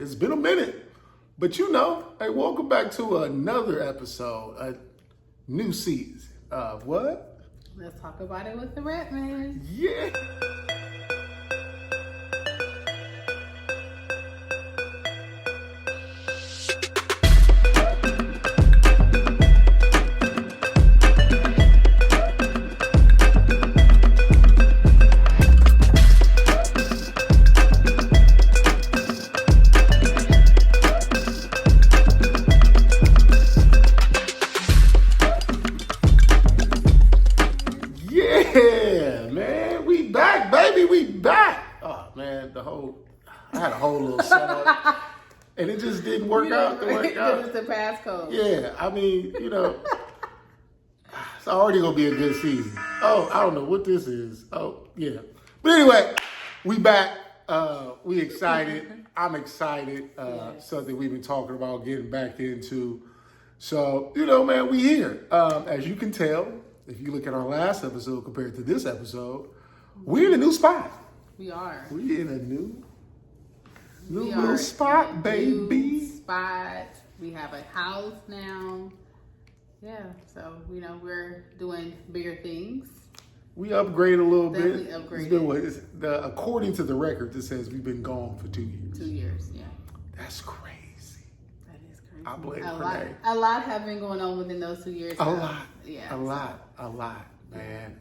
It's been a minute. But hey, welcome back to another episode, a new season of what? Let's talk about it with the Redmonds. Yeah. Yeah, man, we back, baby, we back. Oh man, I had a whole little setup, and it just didn't work out the way it got. It's the passcode. Yeah, I mean, it's already gonna be a good season. Oh, I don't know what this is. Oh, yeah, but anyway, we back. We excited. I'm excited. Yes. Something we've been talking about getting back into. So, man, we here. As you can tell, if you look at our last episode compared to this episode, we're in a new spot. We are. We're in a new little spot, baby. New spot. We have a house now. Yeah, so we're doing bigger things. We upgraded a little Definitely bit. upgraded. It's been according to the record, it says we've been gone for 2 years. 2 years, yeah. That's crazy. That is crazy. I blame Renee. A lot have been going on within those 2 years. A lot. Yeah. A lot, man.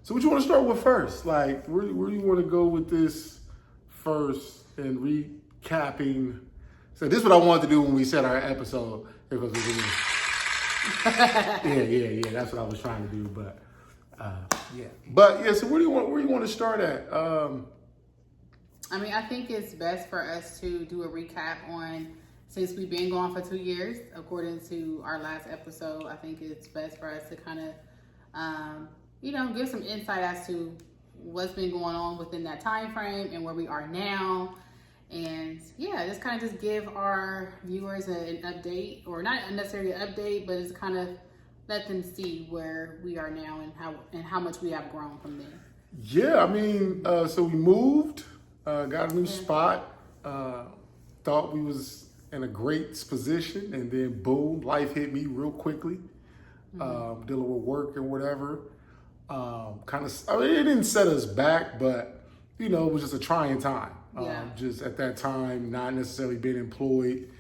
So what you want to start with first? Like, where do you want to go with this first and recapping? So this is what I wanted to do when we set our episode. Because yeah. That's what I was trying to do, but yeah. But yeah. So where do you want to start at? I think it's best for us to do a recap on, since we've been gone for 2 years, according to our last episode. I think it's best for us to kind of, give some insight as to what's been going on within that time frame and where we are now. And yeah, just give our viewers an update, or not necessarily an update, but just kind of let them see where we are now and how much we have grown from there. Yeah, so we moved, got a new spot, thought we was in a great position, and then boom, life hit me real quickly, dealing with work and whatever. It didn't set us back, but it was just a trying time. Just at that time, not necessarily being employed,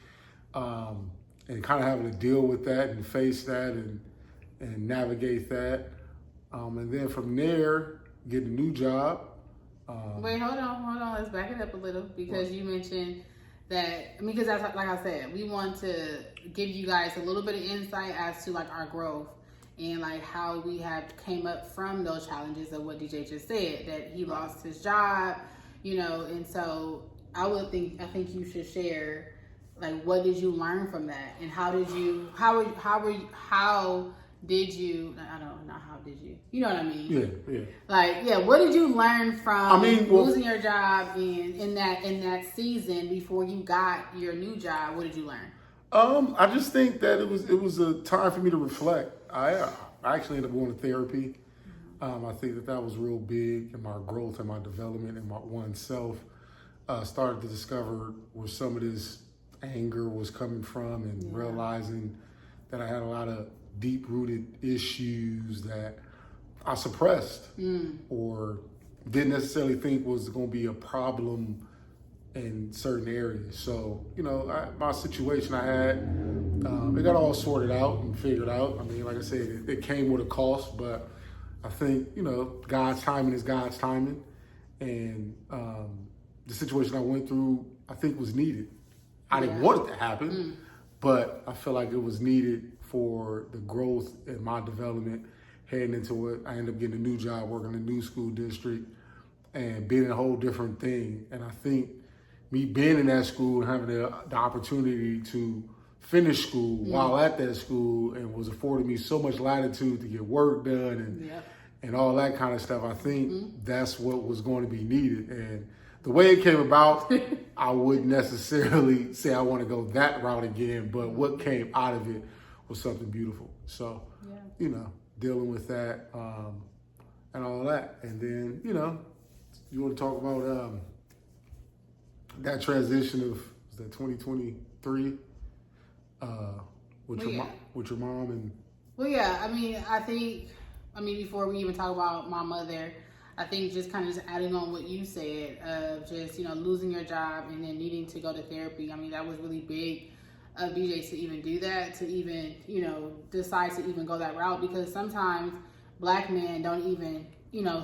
and kind of having to deal with that and face that and navigate that. And then from there, get a new job. Wait, hold on. Let's back it up a little, because you mentioned that, because that's like I said, we want to give you guys a little bit of insight as to our growth and how we have came up from those challenges of what DJ just said, that he lost his job, and so I think you should share what did you learn from that, and how did you you know what I mean? Yeah. What did you learn from losing your job and in that season before you got your new job? What did you learn? I just think that it was a time for me to reflect. I actually ended up going to therapy. I think that was real big in my growth and my development and my oneself. Started to discover where some of this anger was coming from, and realizing that I had a lot of deep-rooted issues that I suppressed or didn't necessarily think was going to be a problem in certain areas. So, my situation I had, it got all sorted out and figured out. Like I said, it came with a cost, but I think, God's timing is God's timing. And the situation I went through, I think, was needed. I didn't want it to happen, but I feel like it was needed for the growth and my development heading into it. I ended up getting a new job, working in a new school district, and being in a whole different thing. And I think me being in that school and having the opportunity to finish school while at that school, and was affording me so much latitude to get work done and all that kind of stuff, I think that's what was going to be needed. And the way it came about, I wouldn't necessarily say I want to go that route again, but what came out of it was something beautiful. So, dealing with that and all that. And then, you want to talk about that transition of, was that 2023? With your mom and. Well, yeah, I mean, before we even talk about my mother, I think just kind of just adding on what you said of just, losing your job and then needing to go to therapy. I mean, that was really big of DJs to even do that, to even, decide to even go that route, because sometimes Black men don't even,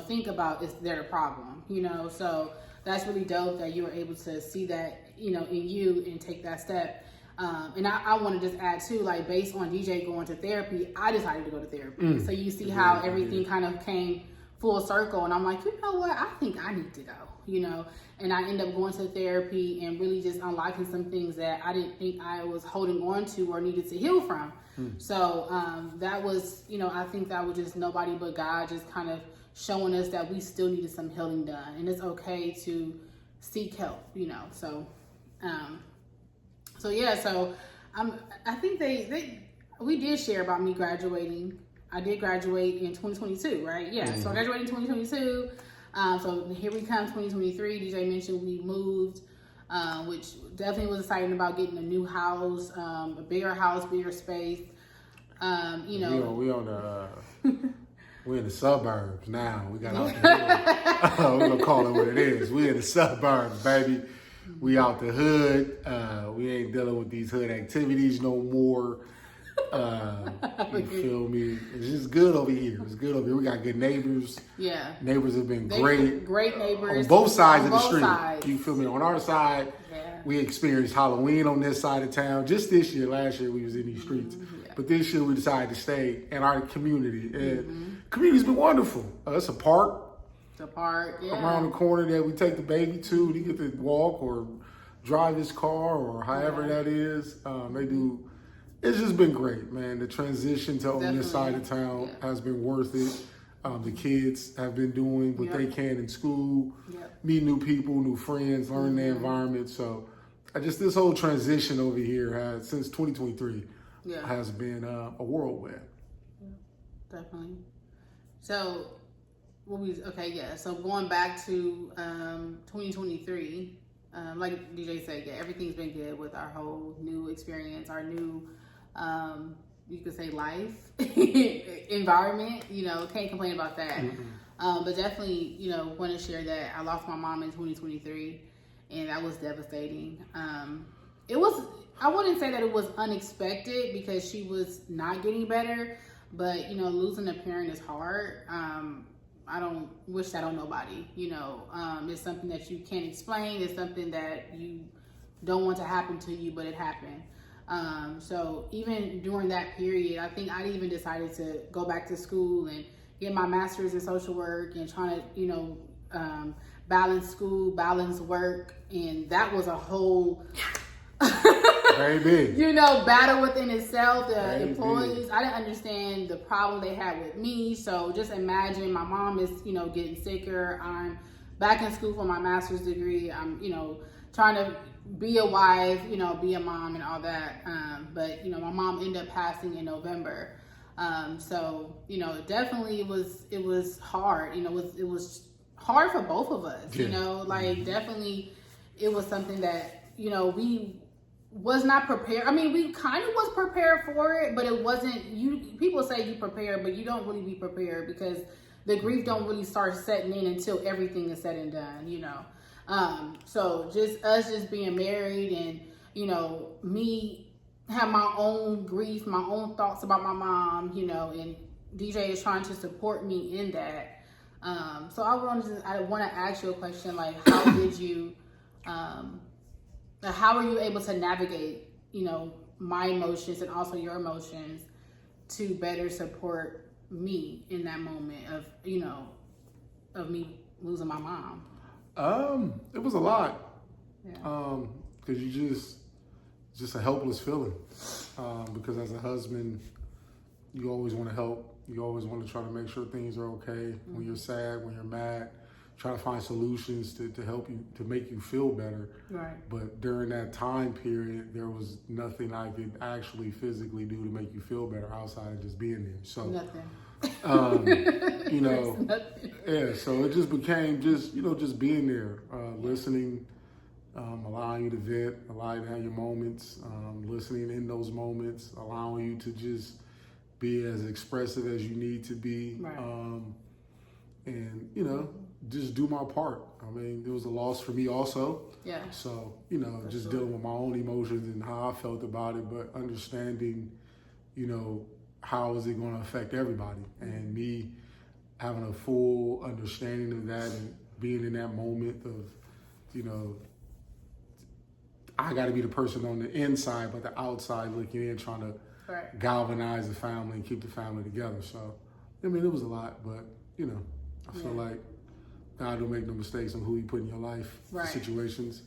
think about it's their problem, so that's really dope that you were able to see that, in you and take that step. And I want to just add too, like based on DJ going to therapy, I decided to go to therapy. So you see how everything kind of came full circle, and I'm like, you know what? I think I need to go, and I end up going to therapy and really just unlocking some things that I didn't think I was holding on to or needed to heal from. So that was, I think that was just nobody but God just kind of showing us that we still needed some healing done, and it's okay to seek help, So yeah, so I think we did share about me graduating. I did graduate in 2022, right? Yeah, so I graduated in 2022. So here we come, 2023. DJ mentioned we moved, which definitely was exciting about getting a new house, a bigger space. We on the we're in the suburbs now. We got out the hood. We're gonna call it what it is. We in the suburbs, baby. We out the hood. We ain't dealing with these hood activities no more. You feel me? It's just good over here. It's good over here. We got good neighbors. Yeah. Neighbors have been great. Great neighbors. On both sides of the street. Sides. You feel me? On our side, we experienced Halloween on this side of town. Just this year, last year we was in these streets. Yeah. But this year we decided to stay in our community. And community's been wonderful. It's a park. Around the corner that we take the baby to get to walk or drive his car or however that is. They do. It's just been great, man. The transition to on this side of town has been worth it. The kids have been doing what they can in school, meet new people, new friends, learn their environment. So this whole transition over here has, since 2023, has been a whirlwind. Definitely. So, so going back to 2023, like DJ said, everything's been good with our whole new experience, our new, you could say life, environment, can't complain about that. But definitely, want to share that I lost my mom in 2023, and that was devastating. I wouldn't say that it was unexpected because she was not getting better, but, losing a parent is hard. I don't wish that on nobody, it's something that you can't explain. It's something that you don't want to happen to you, but it happened. So even during that period, I think I even decided to go back to school and get my master's in social work and trying to, balance school, balance work. And that was a whole, battle within itself. The employees, I didn't understand the problem they had with me. So just imagine my mom is, getting sicker. I'm back in school for my master's degree. I'm, trying to be a wife, be a mom and all that. But, my mom ended up passing in November. So, definitely it was hard. It was hard for both of us, definitely it was something that, we was not prepared. I mean, we kind of was prepared for it, but it wasn't, people say you prepared, but you don't really be prepared because the grief don't really start setting in until everything is said and done, So just us just being married and, me have my own grief, my own thoughts about my mom, and DJ is trying to support me in that. So I want to ask you a question, like, how did you, how are you able to navigate, my emotions and also your emotions to better support me in that moment of, of me losing my mom? It was a lot. Because you just a helpless feeling. Because as a husband, you always want to help. You always want to try to make sure things are okay. When you're sad, when you're mad, try to find solutions to help you, to make you feel better. Right. But during that time period, there was nothing I could actually physically do to make you feel better outside of just being there. So nothing. So it just became just being there, listening, allowing you to vent, allowing you to have your moments, listening in those moments, allowing you to just be as expressive as you need to be. Right. And, just do my part. I mean, it was a loss for me also. Yeah. So, just dealing with my own emotions and how I felt about it, but understanding, how is it going to affect everybody? And me having a full understanding of that and being in that moment of, I got to be the person on the inside, but the outside looking in, trying to galvanize the family and keep the family together. So, it was a lot, but, I feel like God don't make no mistakes on who he put in your life, situations.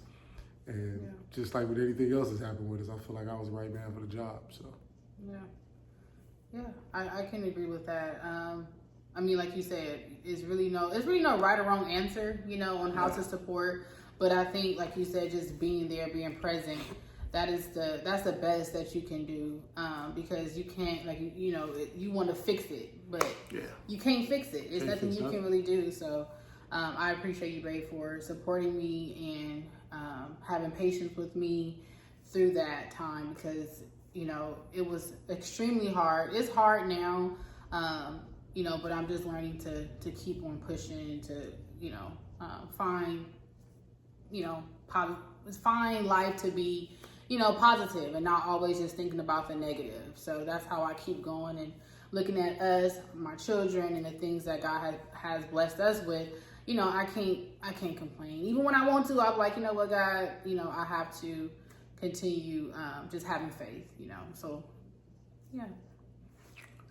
And just like with anything else that's happened with us, I feel like I was the right man for the job. So, I can agree with that. Like you said, it's really no right or wrong answer, on how to support. But I think, like you said, just being there, being present, that's the best that you can do. Because you can't, you want to fix it, but you can't fix it. It's nothing you can really do. So I appreciate you, Ray, for supporting me and having patience with me through that time, because it was extremely hard. It's hard now, but I'm just learning to keep on pushing to, find life to be, positive and not always just thinking about the negative. So that's how I keep going and looking at us, my children, and the things that God has blessed us with. I can't complain. Even when I want to, I'm like, what, God, I have to continue just having faith, so yeah.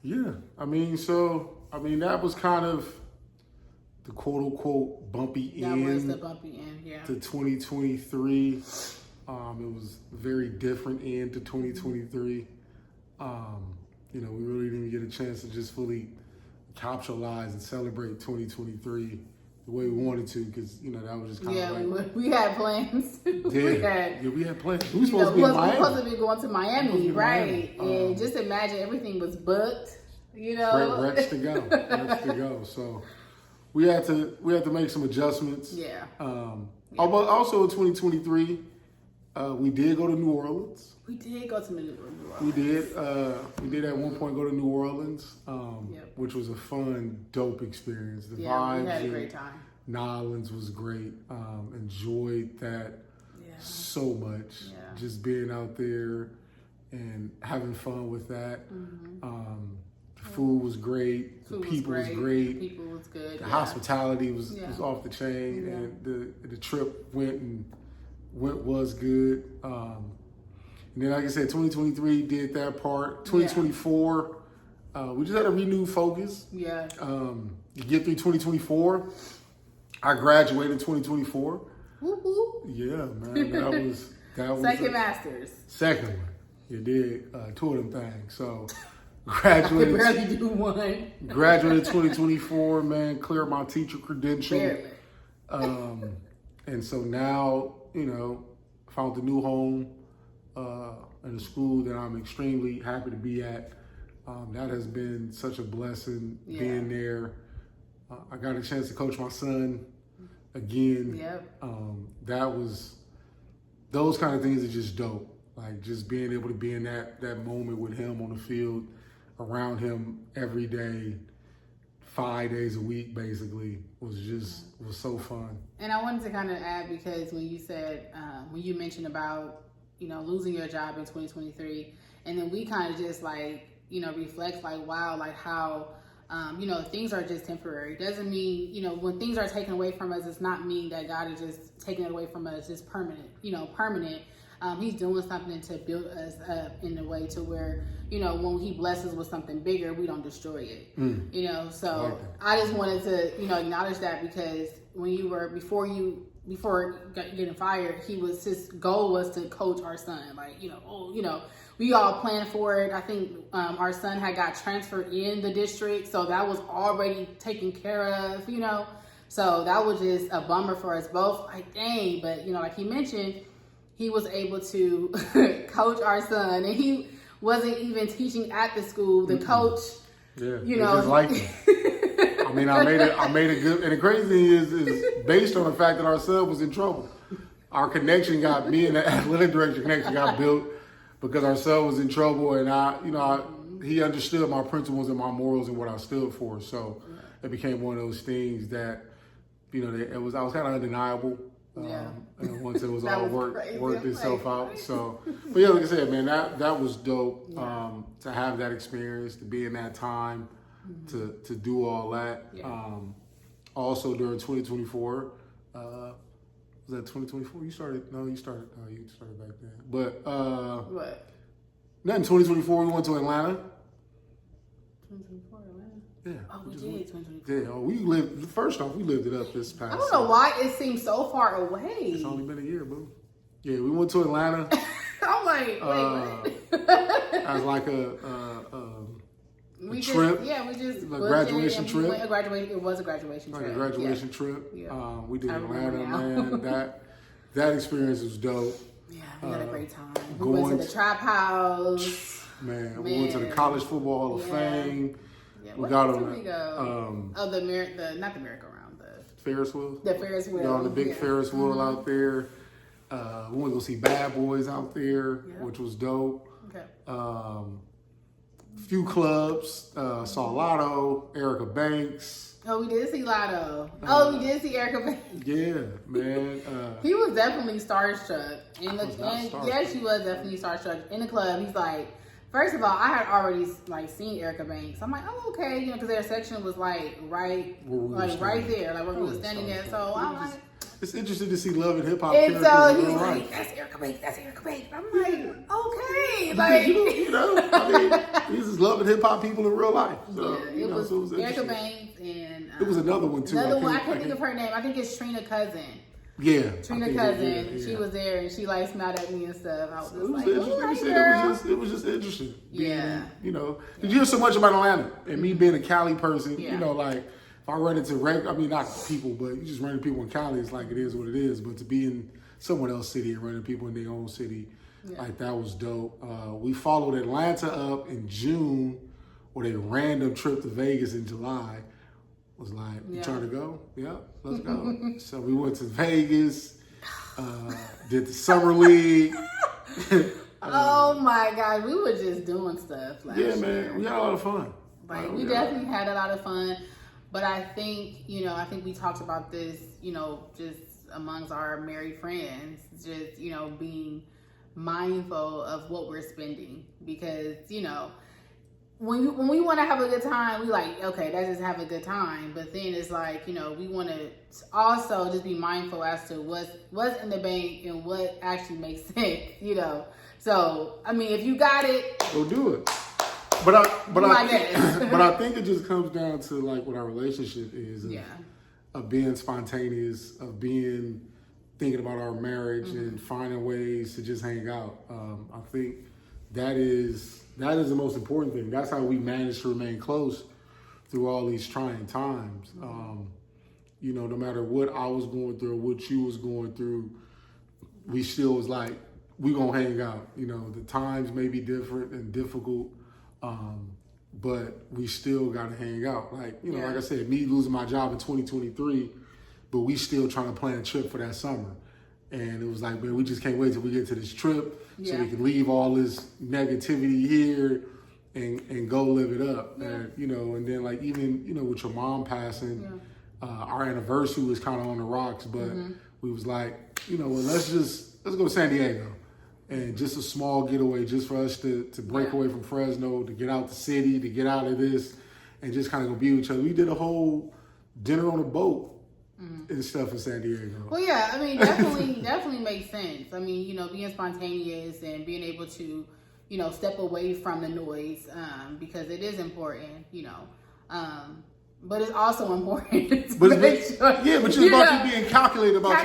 That was kind of the quote unquote bumpy end. That was the bumpy end, yeah. To 2023. It was a very different end to 2023. We really didn't get a chance to just fully capitalize and celebrate 2023 the way we wanted to, because that was just kind of we had plans. we had plans. We were supposed to be in Miami. We were supposed to be going to Miami, right? And just imagine everything was booked. Ready to go. So we had to make some adjustments. Yeah. But also in 2023, we did go to New Orleans. We did go to New Orleans. We did at one point go to New Orleans, which was a fun, dope experience. The vibes. We had a great time. New Orleans was great. Enjoyed that so much. Yeah. Just being out there and having fun with that. Mm-hmm. The food was great. The people was great. The people was good. The hospitality was off the chain, and the trip was good. And then, like I said, 2023 did that part. 2024, we just had a renewed focus. Yeah. You get through 2024. I graduated in 2024. Woo-hoo. Yeah, man, that was second master's. Second one. You did two of them things. So graduated. I could barely do one. Graduated 2024, man. Cleared my teacher credential. Barely. And so now, found a new home in a school that I'm extremely happy to be at. That has been such a blessing being there. I got a chance to coach my son again. Yep. Those kind of things are just dope. Like just being able to be in that moment with him on the field, around him every day, 5 days a week, basically, was so fun. And I wanted to kind of add, because when you said, when you mentioned about, losing your job in 2023, and then we kind of just reflect wow, how, things are just temporary. Doesn't mean, when things are taken away from us, it's not mean that God is just taking it away from us, just permanent, permanent. He's doing something to build us up in a way to where, when he blesses with something bigger, we don't destroy it. So I just wanted to, acknowledge that, because when you were, before getting fired, his goal was to coach our son. We all planned for it. I think our son had got transferred in the district, so that was already taken care of, So that was just a bummer for us both. Like, dang, but, like he mentioned, he was able to coach our son, and he wasn't even teaching at the school. The coach, just like him. I made a good, and the crazy thing is based on the fact that our son was in trouble. our connection got, me and the athletic director connection got built because our son was in trouble, and he understood my principles and my morals and what I stood for. So it became one of those things that, I was kind of undeniable. And once it was all worked itself out. So, but yeah, like I said, man, that was dope. To have that experience, to be in that time, to do all that. Also during 2024, was that 2024? You started back then. But what? Not in 2024. We went to Atlanta. 2024 Atlanta. Yeah. Oh, we did 2024. Yeah. We lived it up this past. I don't know why it seems so far away. It's only been a year, boo. Yeah, we went to Atlanta. I'm like, wait, what? As like a trip. We just a graduation trip. It was a graduation trip. Like a graduation trip. Yeah. We did Atlanta, man. That experience was dope. Yeah, we had a great time. We went to the Trap House. Man, we went to the College Football Hall of Fame. Yeah, we got on we go? Not the merry-go-round, the Ferris wheel. The Ferris wheel. Got on the big Ferris wheel out there. We went to go see Bad Boys out there, which was dope. Okay. Few clubs. Saw Lotto, Erica Banks. Oh, we did see Lotto. We did see Erica Banks. Yeah, man. He was definitely starstruck. Yes, she was definitely starstruck. In the club, he's like, first of all, I had already seen Erica Banks. I'm like, oh, okay, because their section was right there, like where we were standing at. So I'm like, it's interesting to see love and hip hop. And so he's like, that's Erica Banks. I'm like, okay, these is love and hip hop people in real life. So, it was Erica Banks and it was another one too. I can't think of her name. I think it's Trina Cousin. Yeah, Trina Cousin. Yeah. She was there and she smiled at me and stuff. I was just like, it was just interesting. Yeah. Did you hear so much about Atlanta and me being a Cali person? If I run into not people, but you just run into people in Cali, it's like it is what it is. But to be in someone else's city and running people in their own city, that was dope. We followed Atlanta up in June with a random trip to Vegas in July. Was like, you trying to go? Yeah, let's go. So we went to Vegas, did the Summer League. Oh my God, we were just doing stuff last year. Man, we had a lot of fun. We definitely had a lot of fun. But I think, we talked about this, just amongst our married friends, just, being mindful of what we're spending. Because, when we want to have a good time, we like, okay, let's just have a good time. But then it's like, we want to also just be mindful as to what's in the bank and what actually makes sense, So, if you got it, go do it. But I think it just comes down to like what our relationship is. Of being spontaneous, of thinking about our marriage and finding ways to just hang out. I think that is the most important thing. That's how we manage to remain close through all these trying times. No matter what I was going through or what you was going through, we still was like, we gonna hang out. The times may be different and difficult, but we still gotta hang out. Like I said, me losing my job in 2023, but we still trying to plan a trip for that summer. And it was like, man, we just can't wait till we get to this trip so we can leave all this negativity here and go live it up. And then like even with your mom passing, our anniversary was kind of on the rocks, but we was like, let's go to San Diego. And just a small getaway just for us to break away from Fresno, to get out the city, to get out of this, and just kind of go be with each other. We did a whole dinner on a boat and stuff in San Diego. Well, definitely makes sense. Being spontaneous and being able to, step away from the noise, because it is important, but it's also important to make sure. Yeah, but you're about to being calculated about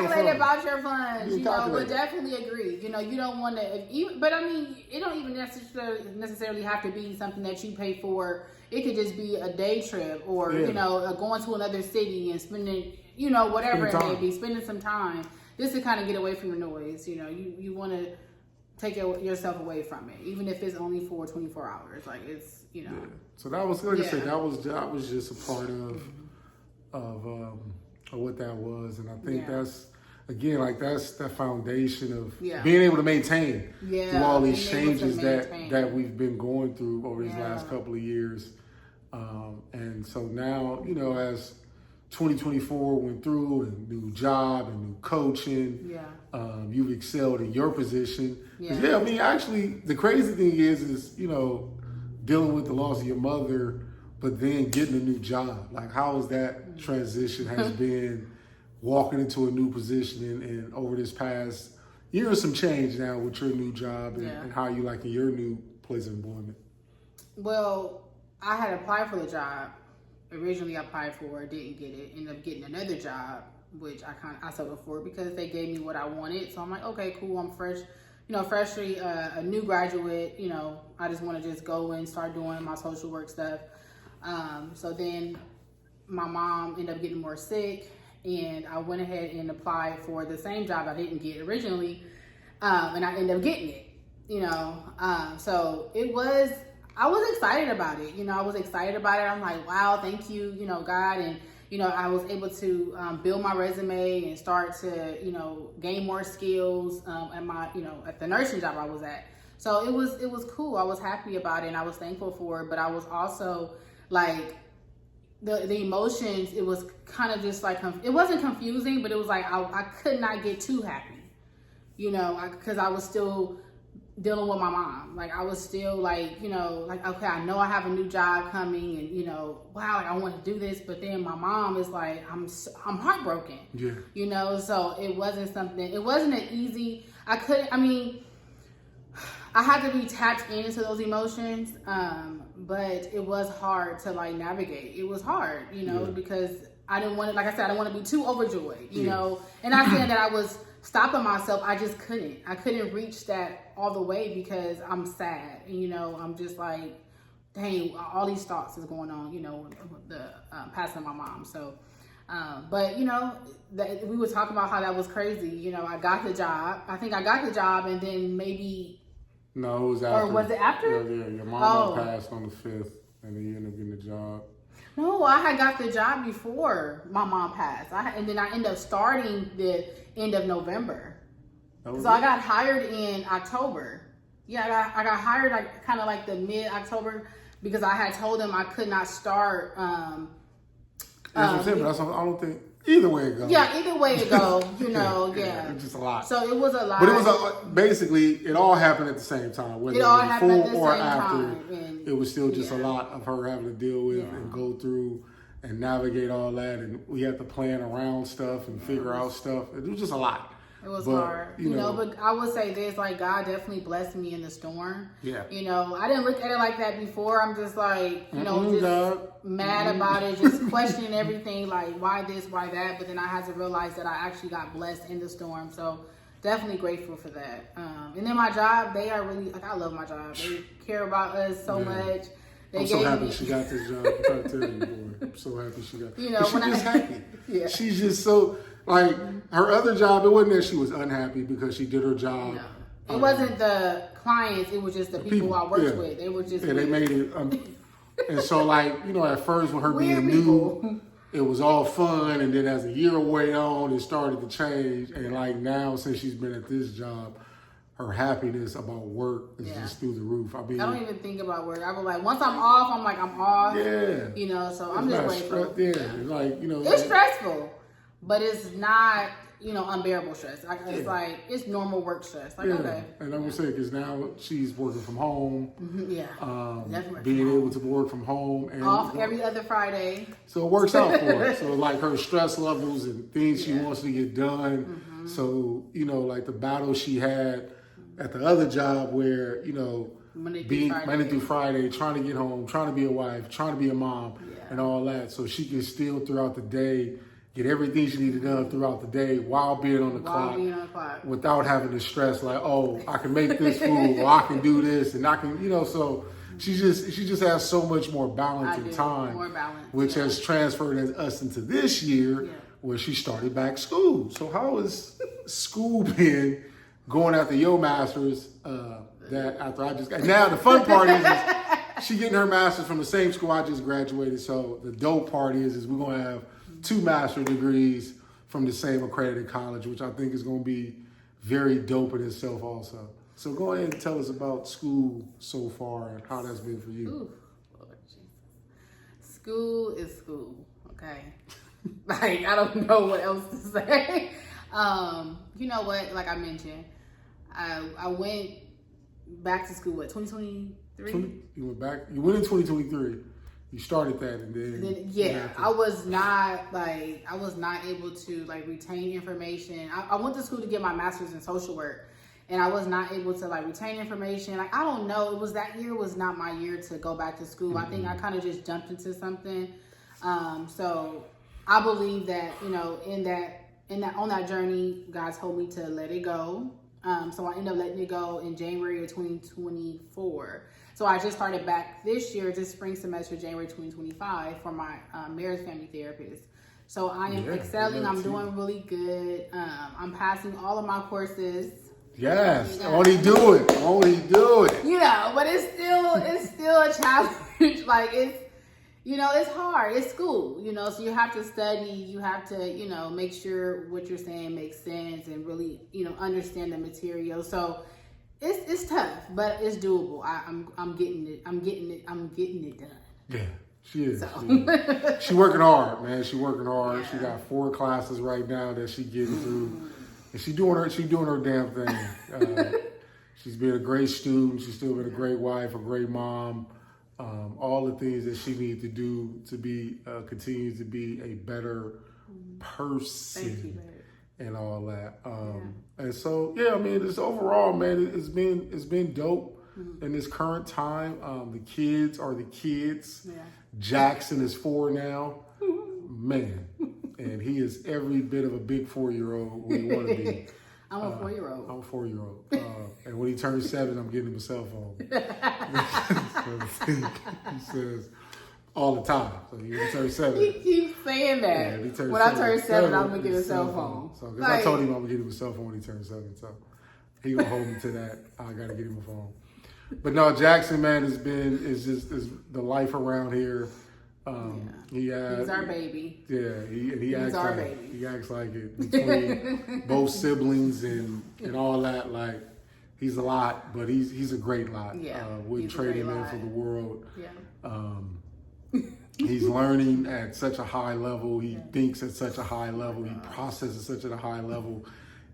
your funds. But definitely agree. You don't want to, it don't even necessarily have to be something that you pay for. It could just be a day trip or, going to another city and spending, whatever it may be, spending some time just to kind of get away from the noise. You want to take yourself away from it, even if it's only for 24 hours. Like it's, So that was, like I said, that was just a part of what that was, and I think again, like that's the foundation of Yeah. being able to maintain Yeah, through all these being able to changes maintain. that we've been going through over these Yeah. last couple of years. And so now, as 2024 went through, and new job and new coaching, Yeah. you've excelled in your position. 'Cause, Yeah. I mean, actually, the crazy thing is dealing with the loss of your mother, but then getting a new job. Like, how has that transition has been, walking into a new position and over this past year or some change now with your new job and how you like in your new place of employment? Well, I had applied for the job. Originally, I applied for, didn't get it. Ended up getting another job, which I settled for because they gave me what I wanted. So I'm like, okay, cool. I'm fresh, freshly a new graduate. I just want to just go and start doing my social work stuff. So then my mom ended up getting more sick, and I went ahead and applied for the same job I didn't get originally, and I ended up getting it. So I was excited about it. I was excited about it. I'm like, wow, thank you, God. And, I was able to build my resume and start to, gain more skills at the nursing job I was at. So it was cool. I was happy about it and I was thankful for it. But I was also like, the emotions, it was kind of just like, it wasn't confusing, but it was like, I could not get too happy, because I was still dealing with my mom. Like, I was still like, okay, I know I have a new job coming and, wow, like I want to do this. But then my mom is like, I'm heartbroken, so it wasn't an easy, I had to be tapped into those emotions. But it was hard to like navigate. It was hard, because I didn't want to, like I said, I didn't want to be too overjoyed, and not saying that I was stopping myself. I just couldn't. I couldn't reach that all the way because I'm sad. I'm just like, dang, all these thoughts is going on, with the passing of my mom. So, but we were talking about how that was crazy. I got the job. I think I got the job, and then maybe. No, it was after. Or was it after? Yeah, your mom passed on the 5th, and then you ended up getting the job. No, I had got the job before my mom passed. And then I ended up starting the end of November. So I got hired in October. Yeah, I got hired like kind of like the mid-October because I had told them I could not start. That's what I'm saying, but I don't think either way it goes. Yeah, either way it goes, yeah. It's just a lot. So it was a lot. But it was basically it all happened at the same time, whether it was before or after. It was still just a lot of her having to deal with and go through and navigate all that, and we had to plan around stuff and figure out stuff. It was just a lot. It was hard, but I would say this, like, God definitely blessed me in the storm. Yeah. I didn't look at it like that before. I'm just like, mad about it, just questioning everything, like, why this, why that? But then I had to realize that I actually got blessed in the storm. So definitely grateful for that. And then my job, they are really, like, I love my job. They care about us so much. I'm so happy she got this job. I'm trying to tell you, boy. I'm so happy she got it. She's just happy. Yeah. She's just so, like, her other job, it wasn't that she was unhappy because she did her job. No. It wasn't the clients. It was just the people I worked with. They were just they made it. And so, like, at first with her being new, it was all fun. And then as the year went on, it started to change. And, like, now, since she's been at this job, her happiness about work is just through the roof. I don't even think about work. I was like, once I'm off, I'm like, I'm off. Yeah. So I'm just grateful. It's like, it's stressful, but it's not, unbearable stress. It's like, it's normal work stress. Like, okay. And I would say, because now she's working from home. Mm-hmm. Being able to work from home. And off every other Friday. So it works out for her. So, like, her stress levels and things she wants to get done. Mm-hmm. So, like the battle she had at the other job where, Monday through Friday, trying to get home, trying to be a wife, trying to be a mom, and all that. So she can still, throughout the day, get everything she needed done throughout the day while being on the clock without having to stress, like, oh, I can make this food, or I can do this, and I can, so she just has so much more balance and time, which has transferred us into this year where she started back school. So how has school been going after your master's? That after I just got, now the fun part is she getting her master's from the same school I just graduated. So the dope part is we're gonna have 2 master's degrees from the same accredited college, which I think is going to be very dope in itself also. So go ahead and tell us about school so far and how that's been for you. Ooh, Lord Jesus. School is school, okay? Like, I don't know what else to say. You know what? Like I mentioned, I went back to school, 2023? You went back, you went in 2023. You started that and then yeah, I was not able to like retain information. I went to school to get my master's in social work, and I was not able to like retain information. Like, I don't know, that year was not my year to go back to school. I think I kind of just jumped into something. So I believe that, you know, on that journey, God told me to let it go. So I ended up letting it go in January of 2024. So I just started back this year, this spring semester, January 2025, for my marriage family therapist. So I am excelling. I'm doing really good. I'm passing all of my courses. Yes, only do it. You know, but it's still a challenge. Like, it's hard. It's school, so you have to study. You have to, make sure what you're saying makes sense and really, understand the material. So it's tough, but it's doable. I'm getting it done. Yeah, she is. So. She working hard, man. She working hard. Yeah. She got 4 classes right now that she getting through. And she doing her damn thing. She's been a great student. She's still been a great wife, a great mom. All the things that she needs to do to be continue to be a better person. Thank you, babe. And all that. And so, I mean, just overall, man, it's been dope in this current time. The kids are the kids. Yeah. Jackson is 4 now. Man. And he is every bit of a big 4-year-old we want to be. I'm a 4-year-old. I'm a 4-year-old. And when he turns 7, I'm getting him a cell phone. He says all the time. So when he turns 7. He keeps saying that. Yeah, when I turn 7, I'm going to get a cell phone. So I told him I'm going to get him a cell phone when he turns 7. So he going to hold me to that. I got to get him a phone. But no, Jackson, man, is the life around here. He's our baby. Yeah, he acts our like baby. He acts like it between both siblings and all that. Like, he's a lot, but he's a great lot. Yeah, wouldn't trade him in for the world. Yeah. He's learning at such a high level. He thinks at such a high level. He processes such at a high level.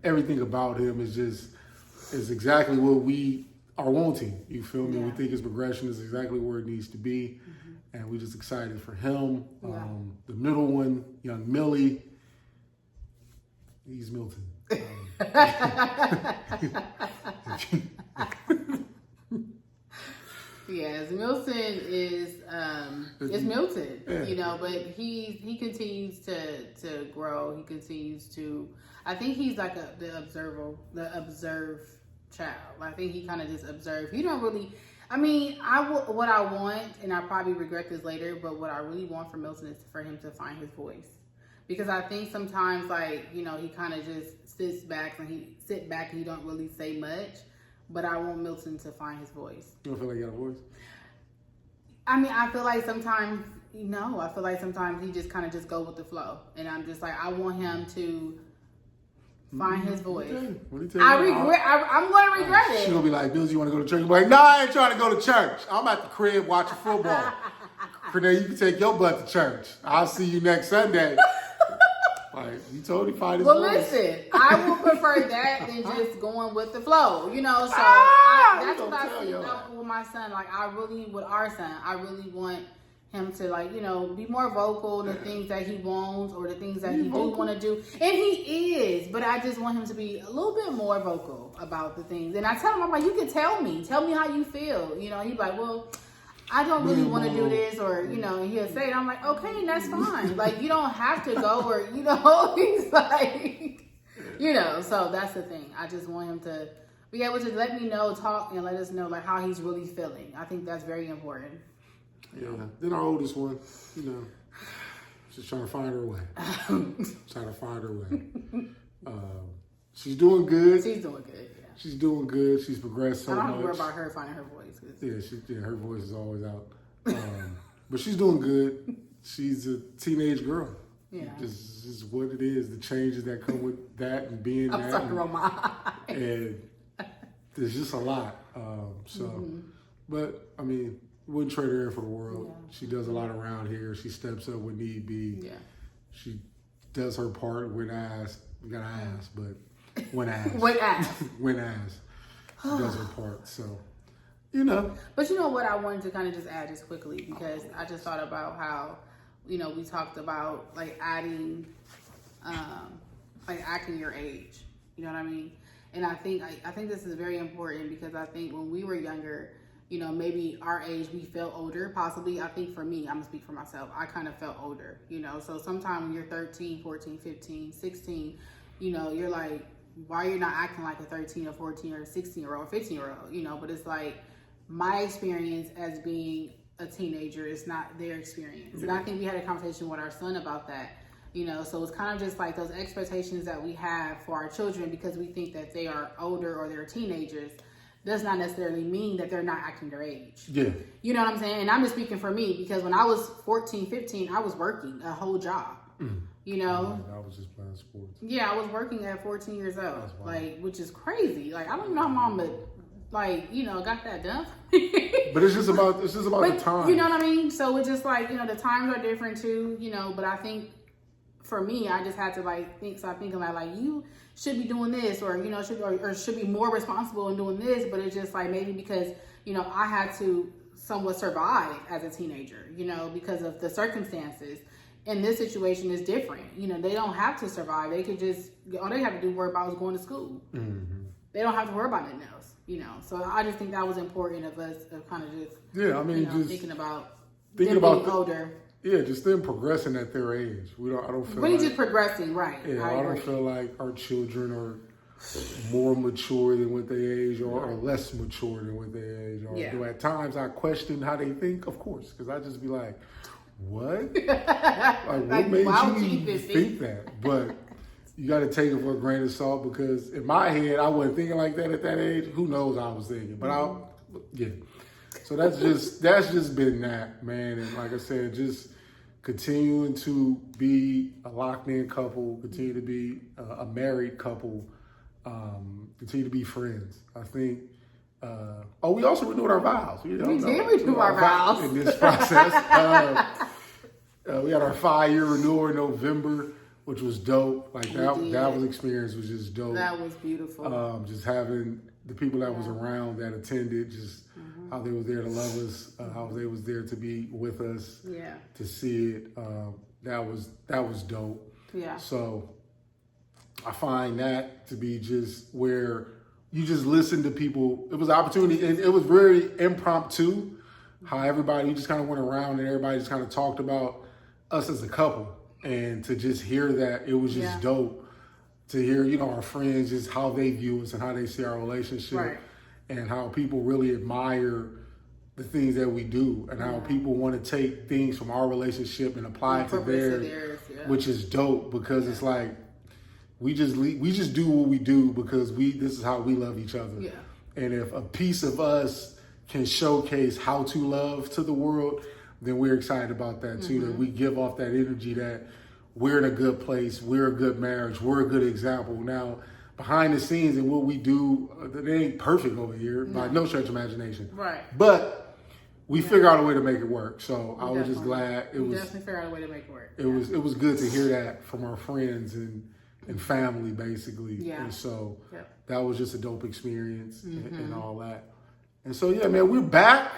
Everything about him is exactly what we are wanting. You feel me? Yeah. We think his progression is exactly where it needs to be. And we're just excited for him. Yeah. The middle one, young Millie, he's Milton. Yes, Milton is Milton, but he continues to grow. He continues to. I think he's like the observe child. I think he kind of just observes. He don't really. I mean, what I want, and I probably regret this later, but what I really want for Milton is for him to find his voice. Because I think sometimes, he kind of just sits back and he don't really say much. But I want Milton to find his voice. You don't feel like he got a voice? I mean, I feel like sometimes he just kind of just go with the flow. And I'm just like, I want him to find his voice. I'm going to regret it. She's going to be like, Bills, you want to go to church? I'm like, no, I ain't trying to go to church. I'm at the crib watching football. Renee, you can take your butt to church. I'll see you next Sunday. Like, you totally find his voice. Well, listen, I would prefer that than just going with the flow, So that's what I see with my son. Like, with our son, I really want him to, be more vocal, the things that he wants or the things that he do want to do. And he is, but I just want him to be a little bit more vocal about the things. And I tell him, I'm like, you can tell me how you feel. He's like, well, I don't really want to do this, or, and he'll say it. I'm like, okay, that's fine. Like, you don't have to go, or, he's like, so that's the thing. I just want him to be able to let me know, talk, and let us know, like, how he's really feeling. I think that's very important. Yeah. Then our oldest one, she's trying to find her way. She's doing good. She's doing good, yeah. She's doing good. She's progressed so much. I don't worry about her finding her voice. Her voice is always out. But she's doing good. She's a teenage girl. Yeah. Just what it is, the changes that come with that and being I'm that. sorry, roll my eyes. And there's just a lot. But I mean, wouldn't trade her in for the world. Yeah. She does a lot around here. She steps up when need be. Yeah. She does her part when asked. We got to ask, but when asked. When asked. When asked. She does her part. So, you know. But you know what I wanted to kind of just add just quickly, because I just thought about how, you know, we talked about like adding, like acting your age. You know what I mean? And I think this is very important, because I think when we were younger, you know, maybe our age, we felt older, possibly. I think for me, I'm gonna speak for myself, I kind of felt older, you know. So sometimes when you're 13, 14, 15, 16, you know, you're like, why you're not acting like a 13 or 14 or 16-year-old or 15-year-old, you know. But it's like, my experience as being a teenager is not their experience. And I think we had a conversation with our son about that. You know, so it's kind of just like those expectations that we have for our children, because we think that they are older or they're teenagers, does not necessarily mean that they're not acting their age. Yeah. You know what I'm saying? And I'm just speaking for me, because when I was 14, 15, I was working a whole job. You know? I was just playing sports. Yeah, I was working at 14 years old. Like, which is crazy. Like, I don't know how mama, like, you know, got that done. But it's just about the time. You know what I mean? So it's just like, you know, the times are different too, you know, but I think for me, I just had to like think, so I think about like, you should be doing this, or, you know, should be more responsible in doing this. But it's just like, maybe because, you know, I had to somewhat survive as a teenager, you know, because of the circumstances. And this situation is different. You know, they don't have to survive. They could just, all they have to do worry about is going to school. Mm-hmm. They don't have to worry about anything else, you know. So I just think that was important of us of kind of just, I mean, you know, just thinking about older. Yeah, just them progressing at their age. I don't feel really like, just progressing, right? Yeah, I don't feel like our children are more mature than what they age, or less mature than what they age. Or do at times I question how they think, of course, because I just be like, what? What made you think that? But you got to take it for a grain of salt, because in my head, I wasn't thinking like that at that age. Who knows how I was thinking? But So that's just been that, man. And like I said, just continuing to be a locked-in couple, continue to be a married couple, continue to be friends. I think. We also renewed our vows. We did renew our vows in this process. We had our 5-year renewal in November, which was dope. Like that was experience was just dope. That was beautiful. Just having the people that was around that attended, just how they was there to love us, how they was there to be with us, to see it. That was dope. Yeah. So I find that to be just where you just listen to people. It was an opportunity, and it was very impromptu. How everybody just kind of went around and everybody just kind of talked about us as a couple, and to just hear that, it was just dope to hear, you know, our friends, just how they view us and how they see our relationship, and how people really admire the things that we do, and how people want to take things from our relationship and apply it to theirs, which is dope, because it's like we just do what we do because this is how we love each other. Yeah. And if a piece of us can showcase how to love to the world, then we're excited about that too. That we give off that energy that we're in a good place, we're a good marriage, we're a good example. Now, behind the scenes and what we do, it ain't perfect over here by no stretch of imagination. Right. But we figure out a way to make it work. So I was just glad definitely figure out a way to make it work. It was good to hear that from our friends and family, basically. Yeah. And so that was just a dope experience and all that. And so, yeah, man, we're back.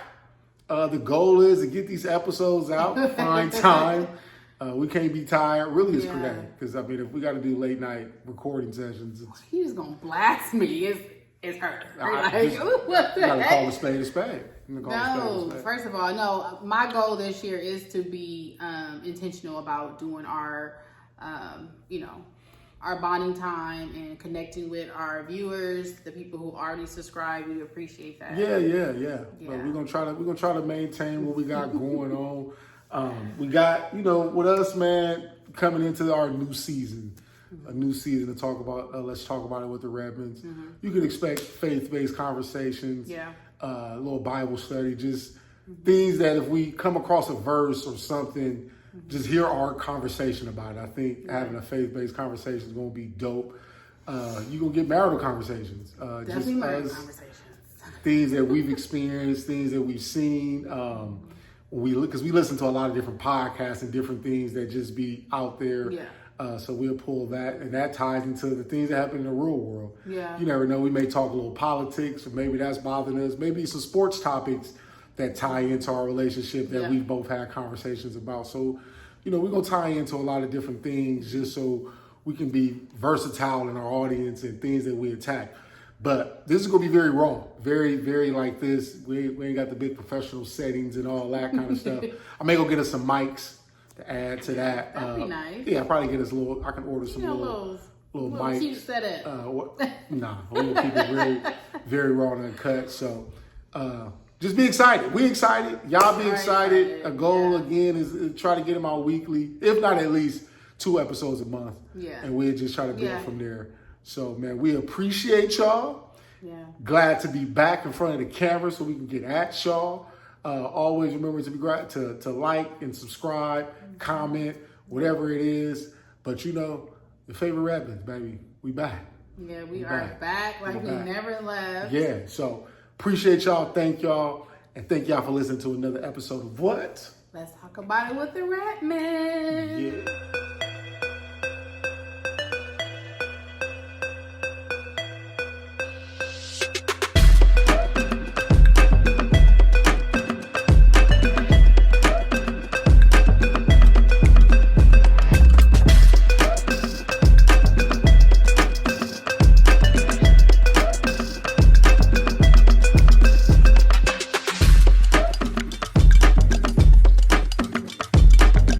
The goal is to get these episodes out, find time. We can't be tired. Really, it's today. Because, I mean, if we got to do late night recording sessions. He's going to blast me. It's her. What the heck? You got to call a spade a spade. No, first of all, no. My goal this year is to be intentional about doing our, our bonding time and connecting with our viewers, the people who already subscribe. We appreciate that. Yeah. But we're gonna try to maintain what we got going on. We got, with us, man, coming into our new season. A new season to talk about. Let's talk about it with the Redmonds. You can expect faith-based conversations. Yeah. A little Bible study, just things that if we come across a verse or something just hear our conversation about it. I think having a faith-based conversation is going to be dope. You're going to get marital conversations. Definitely marital conversations. Things that we've experienced, things that we've seen. Because we listen to a lot of different podcasts and different things that just be out there. Yeah. So we'll pull that, and that ties into the things that happen in the real world. Yeah. You never know. We may talk a little politics, or maybe that's bothering us. Maybe some sports topics that tie into our relationship that we've both had conversations about. So, we're going to tie into a lot of different things just so we can be versatile in our audience and things that we attack. But this is going to be very raw, very, very like this. We ain't got the big professional settings and all that kind of stuff. I may go get us some mics to add to that. That'd be nice. Yeah, I'll probably get us I can order some little mics. Cheap setup. Nah, we'll keep it very, very raw and uncut. So just be excited. We excited. Y'all be excited. A goal again is to try to get them out weekly, if not at least 2 episodes a month. Yeah. And we'll just try to build from there. So, man, we appreciate y'all. Yeah. Glad to be back in front of the camera so we can get at y'all. Always remember to be glad to like and subscribe, comment, whatever it is. But your favorite Redmonds, baby, we back. Yeah, we are back like we never left. Yeah, so appreciate y'all. Thank y'all. And thank y'all for listening to another episode of What? Let's talk about it with the Redmonds. Yeah.